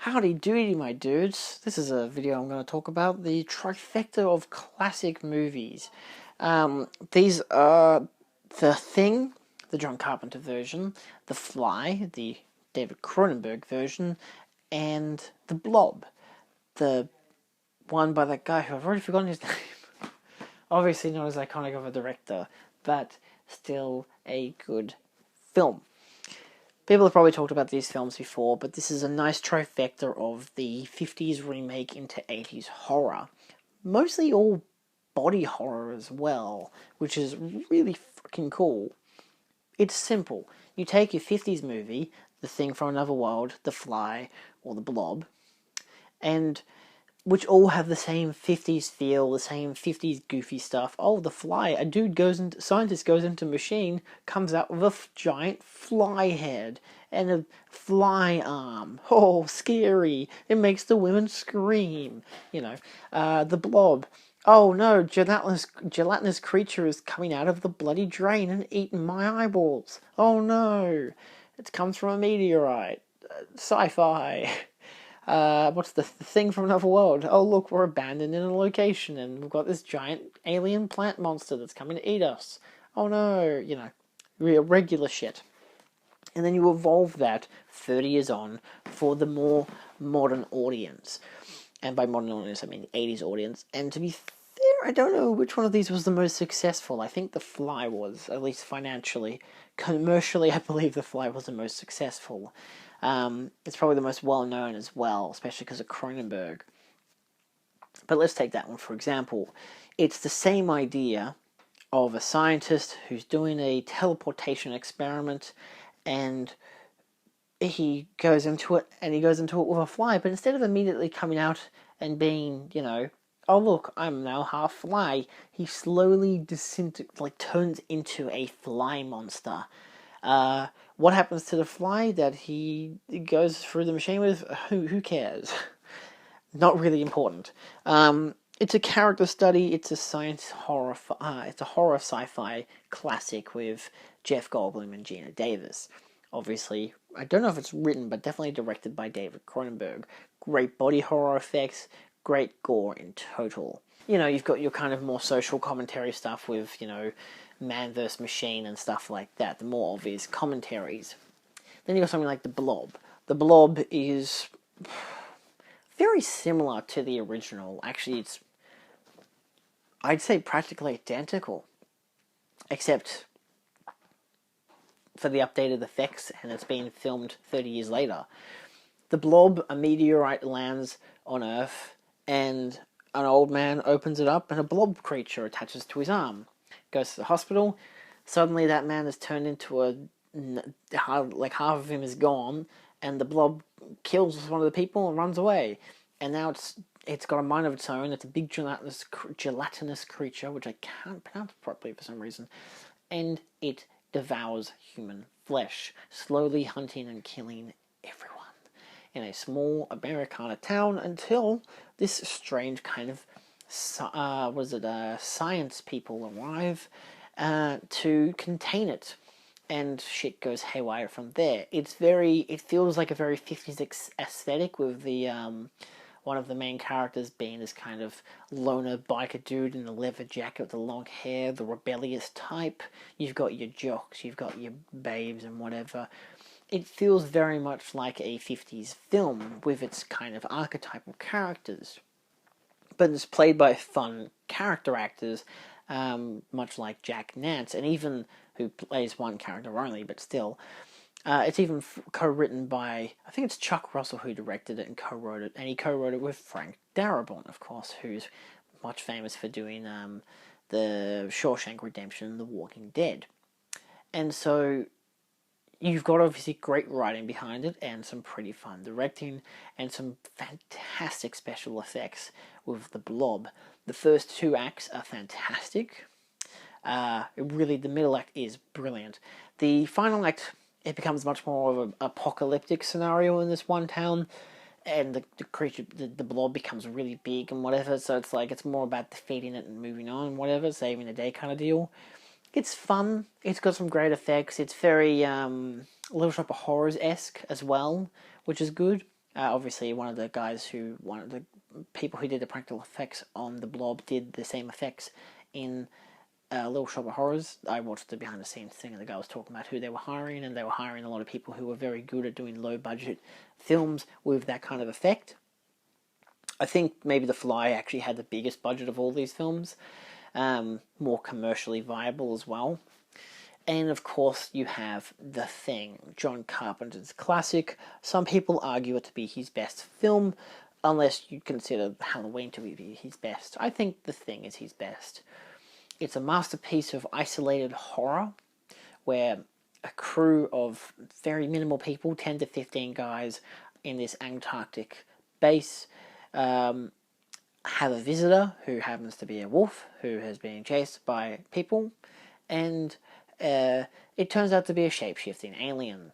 Howdy doody, my dudes. This is a video I'm going to talk about the trifecta of classic movies. These are The Thing, the John Carpenter version, The Fly, the David Cronenberg version, and The Blob, the one by that guy who I've already forgotten his name. Obviously not as iconic of a director, but still a good film. People have probably talked about these films before, but this is a nice trifecta of the 50s remake into 80s horror. Mostly all body horror as well, which is really freaking cool. It's simple. You take your 50s movie, The Thing from Another World, The Fly, or The Blob, and which all have the same 50s feel, the same 50s goofy stuff. Oh, The Fly, a scientist goes into a machine, comes out with a giant fly head and a fly arm. Oh, scary. It makes the women scream. The Blob. Oh no, gelatinous creature is coming out of the bloody drain and eating my eyeballs. Oh no, it comes from a meteorite. Sci-fi. What's the Thing from Another World? Oh, look, we're abandoned in a location and we've got this giant alien plant monster that's coming to eat us. Oh no, regular shit. And then you evolve that 30 years on for the more modern audience. And by modern audience, I mean the 80s audience. And to be fair, I don't know which one of these was the most successful. I think The Fly was, at least financially. Commercially, I believe The Fly was the most successful. It's probably the most well-known as well, especially because of Cronenberg. But let's take that one for example. It's the same idea of a scientist who's doing a teleportation experiment, and he goes into it with a fly, but instead of immediately coming out and being, oh look, I'm now half fly, he slowly turns into a fly monster. What happens to the fly that he goes through the machine with? Who cares? Not really important. It's a character study. It's a science horror. It's a horror sci-fi classic with Jeff Goldblum and Gina Davis. Obviously, I don't know if it's written, but definitely directed by David Cronenberg. Great body horror effects, great gore in total. You've got your kind of more social commentary stuff with, man vs. machine and stuff like that, the more obvious commentaries. Then you've got something like The Blob. The Blob is very similar to the original. Actually, it's, I'd say, practically identical, except for the updated effects, and it's been filmed 30 years later. The Blob, a meteorite lands on Earth, and an old man opens it up, and a blob creature attaches to his arm. Goes to the hospital. Suddenly, that man is turned into half of him is gone, and the blob kills one of the people and runs away. And now it's got a mind of its own. It's a big gelatinous creature, which I can't pronounce properly for some reason, and it devours human flesh, slowly hunting and killing everyone in a small Americana town until this strange kind of science people arrive to contain it, and shit goes haywire from there. It feels like a very 50s aesthetic with the one of the main characters being this kind of loner biker dude in a leather jacket with the long hair, the rebellious type. You've got your jocks, you've got your babes and whatever. It feels very much like a 50s film with its kind of archetypal characters. But it's played by fun character actors, much like Jack Nance, and even who plays one character only, but still. It's even co-written by, I think it's Chuck Russell who directed it and co-wrote it, and he co-wrote it with Frank Darabont, of course, who's much famous for doing the Shawshank Redemption and The Walking Dead. And so you've got obviously great writing behind it and some pretty fun directing and some fantastic special effects with The Blob. The first two acts are fantastic. The middle act is brilliant. The final act, it becomes much more of an apocalyptic scenario in this one town, and the creature, the blob, becomes really big and whatever, so it's more about defeating it and moving on and whatever, saving the day kind of deal. It's fun, it's got some great effects, it's very Little Shop of Horrors-esque as well, which is good. Obviously, one of the people who did the practical effects on the Blob did the same effects in Little Shop of Horrors. I watched the behind the scenes thing, and the guy was talking about who they were hiring, and they were hiring a lot of people who were very good at doing low budget films with that kind of effect. I think maybe The Fly actually had the biggest budget of all these films, more commercially viable as well. And of course, you have The Thing, John Carpenter's classic. Some people argue it to be his best film, unless you consider Halloween to be his best. I think The Thing is his best. It's a masterpiece of isolated horror, where a crew of very minimal people, 10 to 15 guys in this Antarctic base, have a visitor who happens to be a wolf who has been chased by people, and it turns out to be a shape-shifting alien.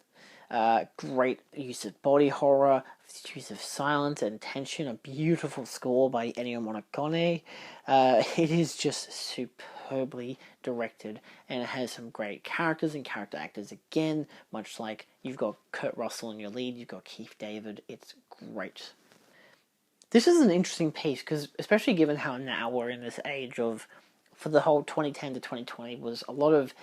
Great use of body horror, use of silence and tension, a beautiful score by Ennio Morricone. It is just superbly directed, and it has some great characters and character actors again, much like you've got Kurt Russell in your lead, you've got Keith David. It's great. This is an interesting piece, because especially given how now we're in this age of, for the whole 2010 to 2020, was a lot of,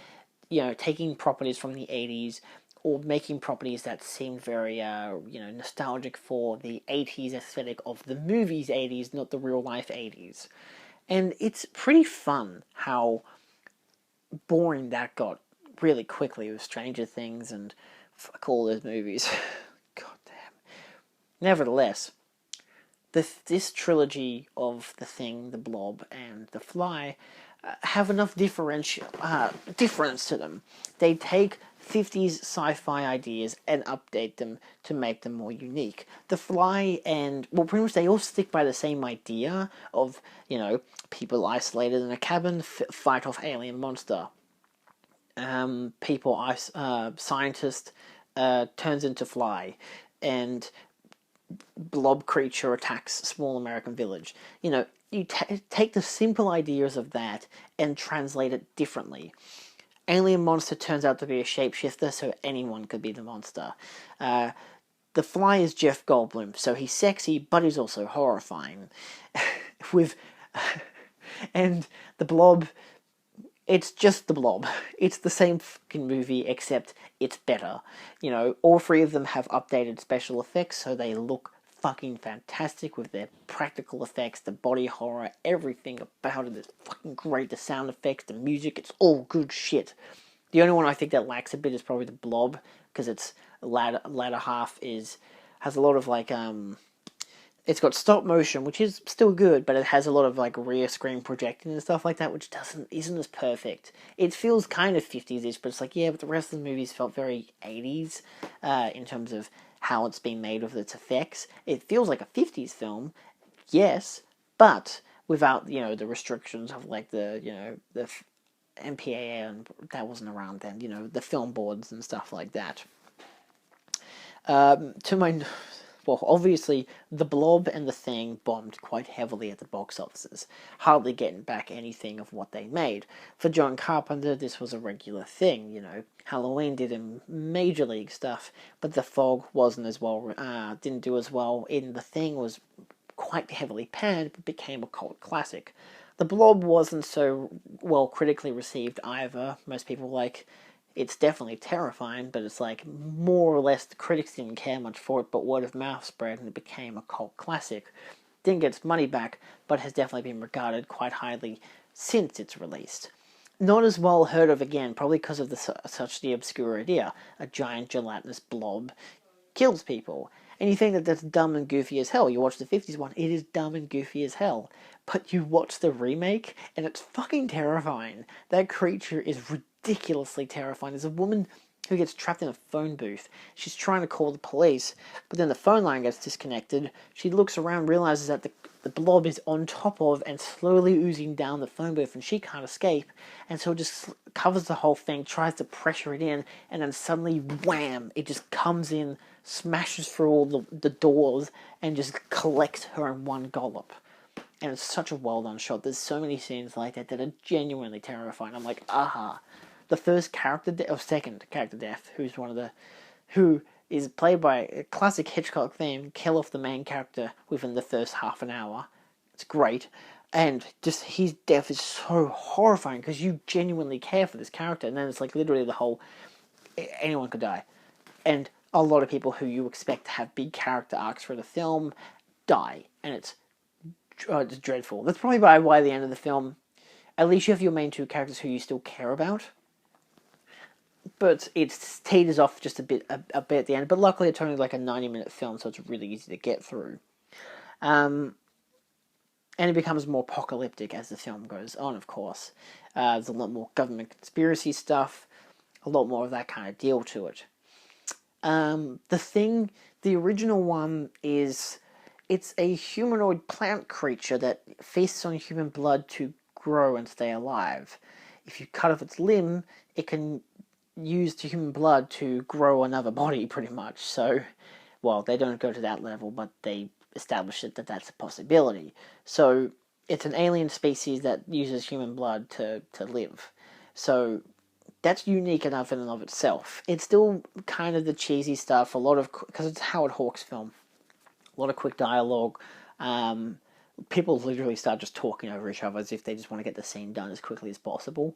taking properties from the 80s, or making properties that seemed very, nostalgic for the 80s aesthetic of the movies 80s, not the real life 80s. And it's pretty fun how boring that got really quickly with Stranger Things and fuck all those movies. God damn. Nevertheless, this trilogy of The Thing, The Blob, and The Fly have enough difference to them. They take 50s sci-fi ideas and update them to make them more unique. The Fly and, well, pretty much they all stick by the same idea of, people isolated in a cabin, fight off alien monster. Scientist turns into fly, and blob creature attacks small American village. You take the simple ideas of that and translate it differently. Alien monster turns out to be a shapeshifter, so anyone could be the monster. The Fly is Jeff Goldblum, so he's sexy, but he's also horrifying. And the Blob, it's just the Blob. It's the same fucking movie, except it's better. All three of them have updated special effects, so they look fucking fantastic with their practical effects, the body horror, everything about it is fucking great. The sound effects, the music, it's all good shit. The only one I think that lacks a bit is probably the Blob, because its latter half has a lot of it's got stop motion, which is still good, but it has a lot of rear screen projecting and stuff like that, which isn't as perfect. It feels kind of 50s-ish, but it's but the rest of the movies felt very 80s in terms of how it's been made with its effects. It feels like a 50s film, yes, but without the restrictions of the MPAA, and that wasn't around then. The film boards and stuff like that. Well, obviously, The Blob and The Thing bombed quite heavily at the box offices, hardly getting back anything of what they made. For John Carpenter, this was a regular thing, Halloween did in Major League stuff, but The Fog wasn't as well, didn't do as well. In The Thing was quite heavily panned, but became a cult classic. The Blob wasn't so well critically received either. Most people it's definitely terrifying, but it's more or less the critics didn't care much for it, but word of mouth spread and it became a cult classic. Didn't get its money back, but has definitely been regarded quite highly since it's released. Not as well heard of again, probably because of such the obscure idea. A giant gelatinous blob kills people. And you think that that's dumb and goofy as hell. You watch the 50s one, it is dumb and goofy as hell. But you watch the remake, and it's fucking terrifying. That creature is ridiculously terrifying. There's a woman who gets trapped in a phone booth. She's trying to call the police, but then the phone line gets disconnected. She looks around, realizes that the blob is on top of and slowly oozing down the phone booth, and she can't escape. And so it just covers the whole thing, tries to pressure it in, and then suddenly, wham, it just comes in, smashes through all the doors, and just collects her in one gollop. And it's such a well-done shot. There's so many scenes like that are genuinely terrifying. I'm aha. The second character death, who is played by a classic Hitchcock theme, kill off the main character within the first half an hour. It's great. And just his death is so horrifying because you genuinely care for this character. And then it's like literally the whole, anyone could die. And a lot of people who you expect to have big character arcs for the film die. And it's dreadful. That's probably by the end of the film, at least you have your main two characters who you still care about. But it teeters off just a bit at the end. But luckily it's only like a 90-minute film, so it's really easy to get through. And it becomes more apocalyptic as the film goes on, of course. There's a lot more government conspiracy stuff, a lot more of that kind of deal to it. The original one is, it's a humanoid plant creature that feasts on human blood to grow and stay alive. If you cut off its limb, it can use the human blood to grow another body, pretty much. So, well, they don't go to that level, but they establish it that that's a possibility. So, it's an alien species that uses human blood to live. So, that's unique enough in and of itself. It's still kind of the cheesy stuff, because it's a Howard Hawks film. A lot of quick dialogue. People literally start just talking over each other as if they just want to get the scene done as quickly as possible,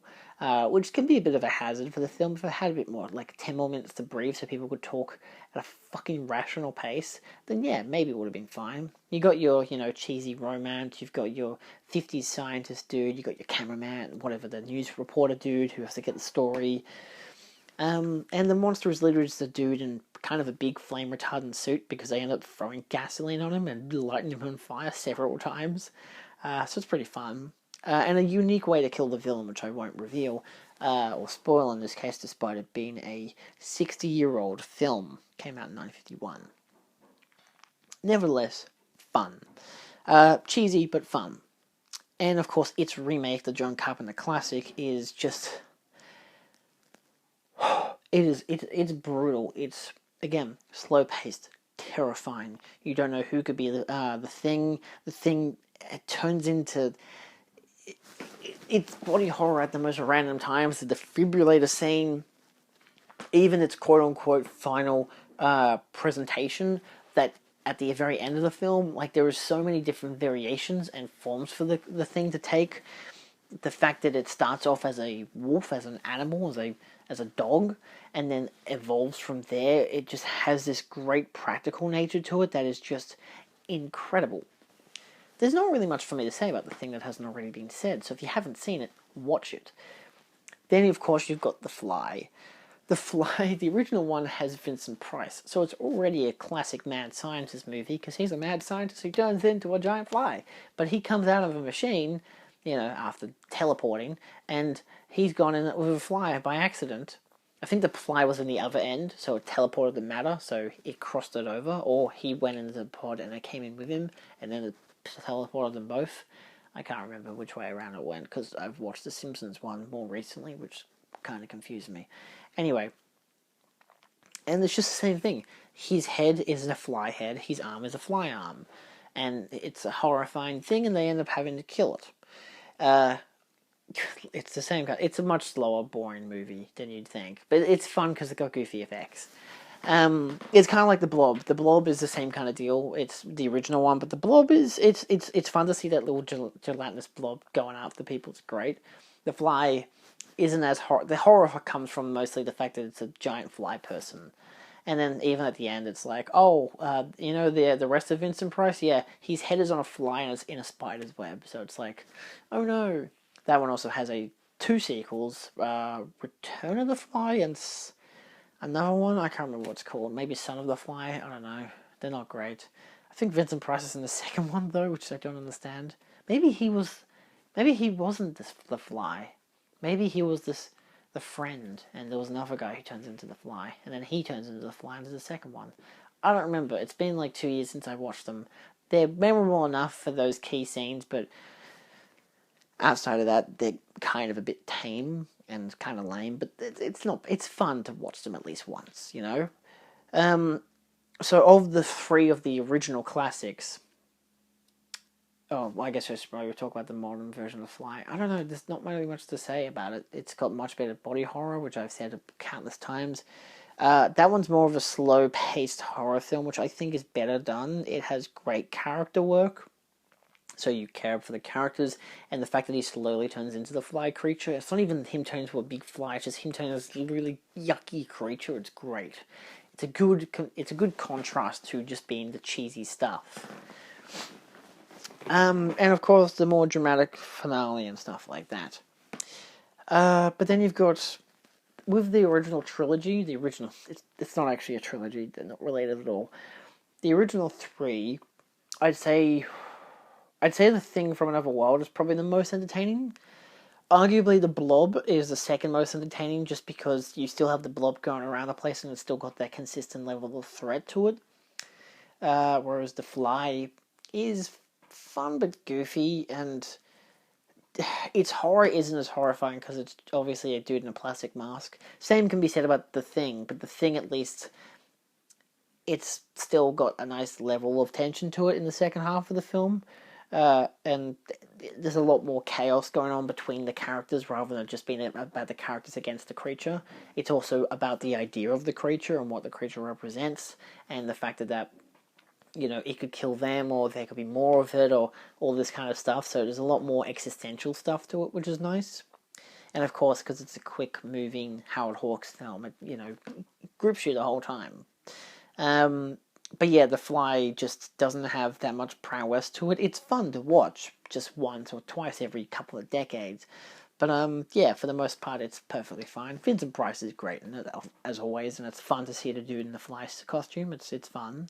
which can be a bit of a hazard for the film. If it had a bit more, like 10 more minutes to breathe so people could talk at a fucking rational pace, then yeah, maybe it would have been fine. You got your, cheesy romance, you've got your 50s scientist dude, you got your cameraman, whatever, the news reporter dude who has to get the story. And the monster is literally just a dude in kind of a big flame retardant suit because they end up throwing gasoline on him and lighting him on fire several times. So it's pretty fun. And a unique way to kill the villain, which I won't reveal or spoil in this case, despite it being a 60-year-old film. Came out in 1951. Nevertheless, fun. Cheesy, but fun. And of course, its remake, the John Carpenter classic, is just... It's brutal. It's, again, slow-paced, terrifying. You don't know who could be the thing. The thing turns into... It's body horror at the most random times. The defibrillator scene, even its quote-unquote final presentation, that at the very end of the film, like, there are so many different variations and forms for the thing to take. The fact that it starts off as a wolf, as an animal, as a dog, and then evolves from there, it just has this great practical nature to it that is just incredible. There's not really much for me to say about the thing that hasn't already been said, so if you haven't seen it, watch it. Then, of course, you've got The Fly. The Fly, the original one, has Vincent Price, so it's already a classic mad scientist movie, because he's a mad scientist who turns into a giant fly. But he comes out of a machine, after teleporting, and he's gone in with a fly by accident. I think the fly was in the other end, so it teleported the matter, so it crossed it over, or he went into the pod and it came in with him, and then it teleported them both. I can't remember which way around it went, because I've watched the Simpsons one more recently, which kind of confused me. Anyway, and it's just the same thing. His head is a fly head, his arm is a fly arm, and it's a horrifying thing, and they end up having to kill it. It's the same kind. It's a much slower, boring movie than you'd think, but it's fun because it got goofy effects. It's kind of like the Blob. The Blob is the same kind of deal. It's the original one, but the Blob is it's fun to see that little gelatinous blob going after people. It's great. The Fly isn't as horror. The horror comes from mostly the fact that it's a giant fly person. And then even at the end, it's like, the rest of Vincent Price, yeah, his head is on a fly and it's in a spider's web. So it's like, oh no. That one also has two sequels, Return of the Fly and another one, I can't remember what it's called. Maybe Son of the Fly, I don't know. They're not great. I think Vincent Price is in the second one, though, which I don't understand. Maybe he wasn't the Fly. Maybe he was the friend, and there was another guy who turns into the Fly, and then he turns into the Fly into the second one. I don't remember. It's been like 2 years since I watched them. They're memorable enough for those key scenes, but outside of that, they're kind of a bit tame and kind of lame, but it's fun to watch them at least once, So of the three of the original classics, I guess I should probably talk about the modern version of Fly. I don't know, there's not really much to say about it. It's got much better body horror, which I've said countless times. That one's more of a slow-paced horror film, which I think is better done. It has great character work, so you care for the characters, and the fact that he slowly turns into the fly creature. It's not even him turning into a big fly; it's just him turning into this really yucky creature. It's great. It's a good contrast to just being the cheesy stuff. And of course, the more dramatic finale and stuff like that. But then you've got, with the original trilogy, it's not actually a trilogy, they're not related at all. The original three, I'd say The Thing from Another World is probably the most entertaining. Arguably, The Blob is the second most entertaining, just because you still have the Blob going around the place and it's still got that consistent level of threat to it. Whereas The Fly is fun but goofy, and its horror isn't as horrifying because it's obviously a dude in a plastic mask. Same can be said about The Thing, but The Thing, at least, it's still got a nice level of tension to it in the second half of the film. And there's a lot more chaos going on between the characters rather than just being about the characters against the creature. It's also about the idea of the creature and what the creature represents, and the fact that it could kill them, or there could be more of it, or all this kind of stuff. So there's a lot more existential stuff to it, which is nice. And of course, because it's a quick-moving Howard Hawks film, it grips you the whole time. But yeah, The Fly just doesn't have that much prowess to it. It's fun to watch just once or twice every couple of decades. But yeah, for the most part, it's perfectly fine. Vincent Price is great in it, as always, and it's fun to see the dude in the Fly costume. It's fun.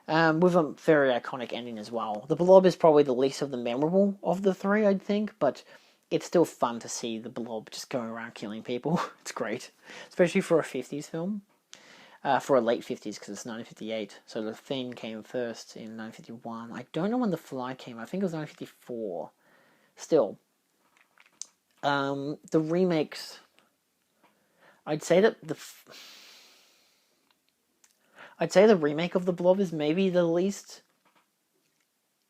With a very iconic ending as well. The Blob is probably the least of the memorable of the three, I'd think, but it's still fun to see the Blob just going around killing people. It's great, especially for a 50s film. For a late 50s, because it's 1958. So The Thing came first in 1951. I don't know when The Fly came. I think it was 1954. Still. The remakes. I'd say the remake of The Blob is maybe the least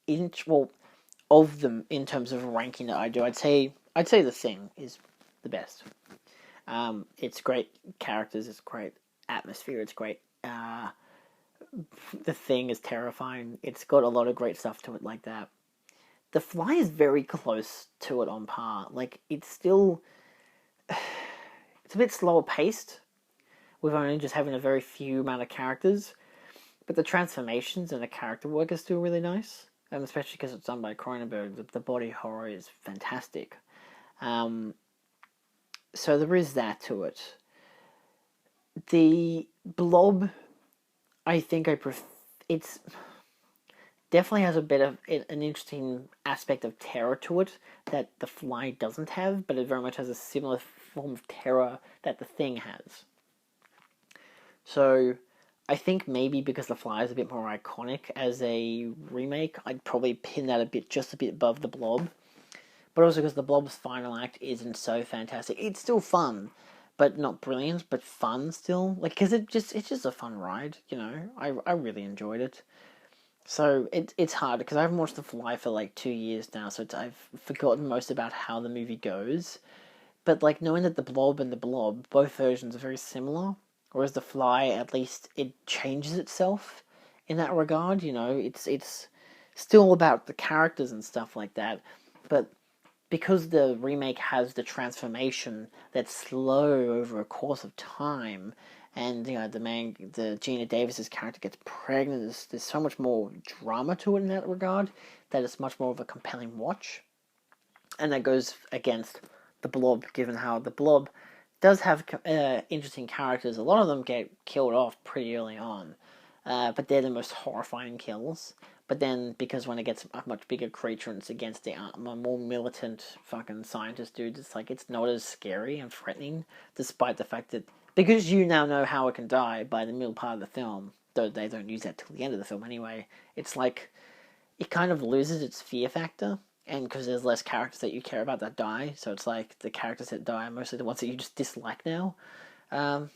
of them in terms of ranking that I do. I'd say The Thing is the best. It's great characters, it's great atmosphere, it's great. The Thing is terrifying. It's got a lot of great stuff to it like that. The Fly is very close to it on par. Like, it's a bit slower paced, with only just having a very few amount of characters, but the transformations and the character work is still really nice, and especially because it's done by Cronenberg, the body horror is fantastic. So there is that to it. The Blob, I think it's definitely has a bit of an interesting aspect of terror to it that The Fly doesn't have, but it very much has a similar form of terror that The Thing has. So I think maybe because The Fly is a bit more iconic as a remake, I'd probably pin that just a bit above The Blob. But also because The Blob's final act isn't so fantastic. It's still fun, but not brilliant, but fun still. Like, because it's just a fun ride, I really enjoyed it. So it's hard because I haven't watched The Fly for like 2 years now, so I've forgotten most about how the movie goes. But like knowing that The Blob and The Blob, both versions are very similar, whereas The Fly, at least it changes itself in that regard. It's still about the characters and stuff like that, but because the remake has the transformation that's slow over a course of time, and the Gina Davis's character gets pregnant, there's so much more drama to it in that regard that it's much more of a compelling watch, and that goes against The Blob, given how The Blob does have interesting characters. A lot of them get killed off pretty early on, but they're the most horrifying kills. But then, because when it gets a much bigger creature and it's against the more militant fucking scientist dudes, it's not as scary and threatening, despite the fact that, because you now know how it can die by the middle part of the film, though they don't use that till the end of the film anyway, it's like, it kind of loses its fear factor, and because there's less characters that you care about that die, so it's like, the characters that die are mostly the ones that you just dislike now.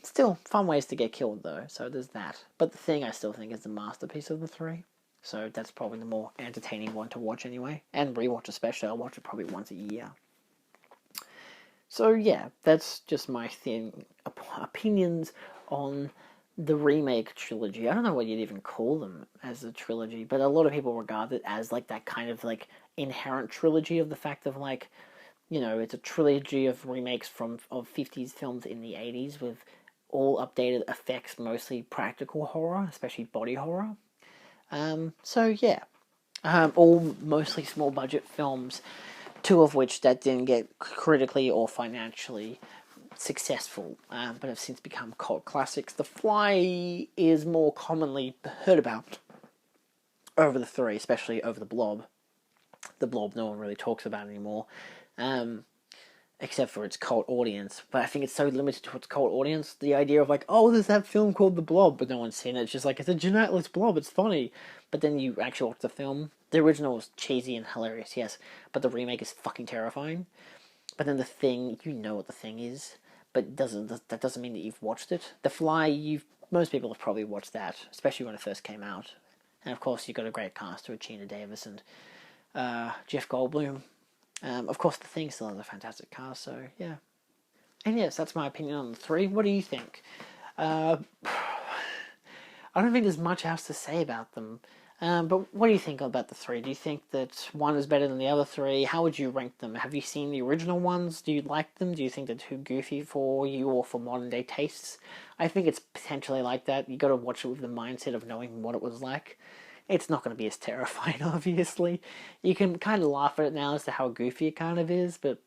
Still, fun ways to get killed though, so there's that. But The Thing, I still think, is the masterpiece of the three. So that's probably the more entertaining one to watch anyway. And rewatch especially. I'll watch it probably once a year. So yeah, that's just my opinions on the remake trilogy. I don't know what you'd even call them as a trilogy, but a lot of people regard it as like that kind of like inherent trilogy of the fact of like, you know, it's a trilogy of remakes of 50s films in the 80s with all updated effects, mostly practical horror, especially body horror. So yeah, all mostly small budget films, two of which that didn't get critically or financially successful, but have since become cult classics. The Fly is more commonly heard about over the three, especially over the Blob. The Blob no one really talks about anymore, except for its cult audience. But I think it's so limited to its cult audience. The idea of like, oh, there's that film called The Blob, but no one's seen it. It's just like, it's a genetless blob, it's funny. But then you actually watch the film. The original was cheesy and hilarious, yes, but the remake is fucking terrifying. But then the Thing, you know what the Thing is, but that doesn't mean that you've watched it. The Fly, most people have probably watched that, especially when it first came out. And of course, you've got a great cast with Gina Davis and Jeff Goldblum. Of course, the Thing still has a fantastic cast, so yeah. And yes, that's my opinion on the three. What do you think? Uh, I don't think there's much else to say about them. But what do you think about the three? Do you think that one is better than the other three? How would you rank them? Have you seen the original ones? Do you like them? Do you think they're too goofy for you or for modern day tastes? I think it's potentially like that. You got to watch it with the mindset of knowing what it was like. It's not going to be as terrifying, obviously. You can kind of laugh at it now as to how goofy it kind of is, but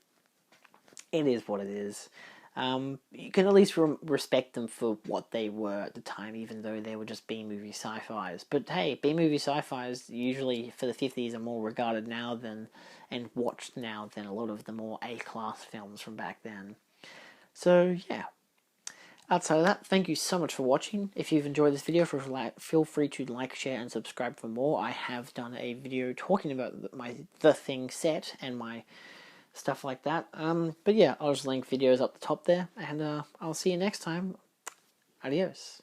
it is what it is. You can at least respect them for what they were at the time, even though they were just B-movie sci-fis. But hey, B-movie sci-fis usually for the 50s are more regarded now than and watched now than a lot of the more A-class films from back then. So yeah. Outside of that, thank you so much for watching. If you've enjoyed this video, feel free to like, share, and subscribe for more. I have done a video talking about The Thing set and my stuff like that. But yeah, I'll just link videos up the top there, and I'll see you next time. Adios.